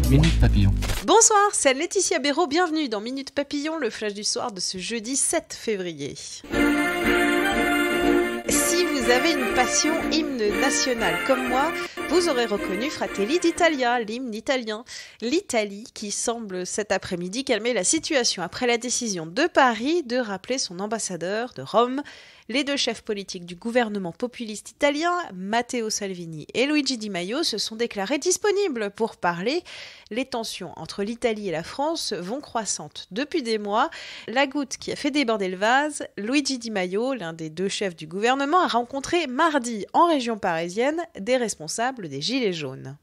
Minute Papillon. Bonsoir, c'est Laetitia Béraud, bienvenue dans Minute Papillon, le flash du soir de ce jeudi 7 février. Si vous avez une passion hymne national comme moi, vous aurez reconnu Fratelli d'Italia, l'hymne italien. L'Italie qui semble cet après-midi calmer la situation après la décision de Paris de rappeler son ambassadeur de Rome. Les deux chefs politiques du gouvernement populiste italien, Matteo Salvini et Luigi Di Maio, se sont déclarés disponibles pour parler. Les tensions entre l'Italie et la France vont croissantes depuis des mois. La goutte qui a fait déborder le vase, Luigi Di Maio, l'un des deux chefs du gouvernement, a rencontré mardi en région parisienne des responsables des Gilets jaunes.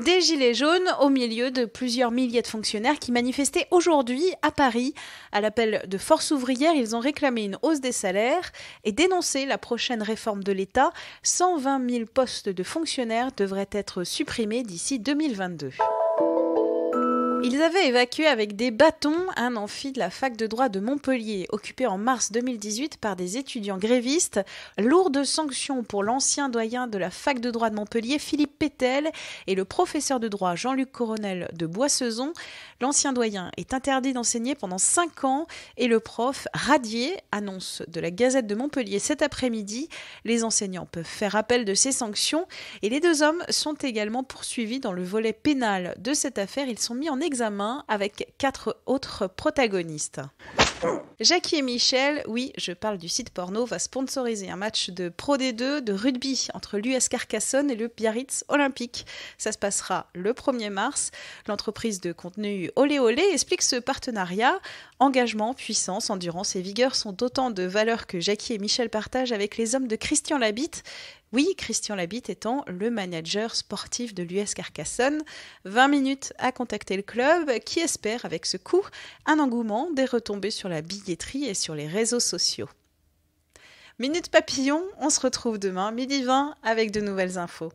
Des gilets jaunes au milieu de plusieurs milliers de fonctionnaires qui manifestaient aujourd'hui à Paris. À l'appel de Force ouvrière, ils ont réclamé une hausse des salaires et dénoncé la prochaine réforme de l'État. 120 000 postes de fonctionnaires devraient être supprimés d'ici 2022. Ils avaient évacué avec des bâtons un amphi de la fac de droit de Montpellier, occupé en mars 2018 par des étudiants grévistes. Lourde sanction pour l'ancien doyen de la fac de droit de Montpellier, Philippe Pétel, et le professeur de droit Jean-Luc Coronel de Boissezon. L'ancien doyen est interdit d'enseigner pendant 5 ans et le prof radié, annonce de la Gazette de Montpellier cet après-midi. Les enseignants peuvent faire appel de ces sanctions et les deux hommes sont également poursuivis dans le volet pénal de cette affaire. Ils sont mis en examen avec 4 autres protagonistes. Jackie et Michel, oui, je parle du site porno, va sponsoriser un match de Pro D2 de rugby entre l'US Carcassonne et le Biarritz Olympique. Ça se passera le 1er mars. L'entreprise de contenu Olé Olé explique ce partenariat. Engagement, puissance, endurance et vigueur sont autant de valeurs que Jackie et Michel partagent avec les hommes de Christian Labitte. Oui, Christian Labitte étant le manager sportif de l'US Carcassonne. 20 minutes à contacter le club qui espère avec ce coup un engouement, des retombées sur la billetterie et sur les réseaux sociaux. Minute Papillon, on se retrouve demain, 12h20 avec de nouvelles infos.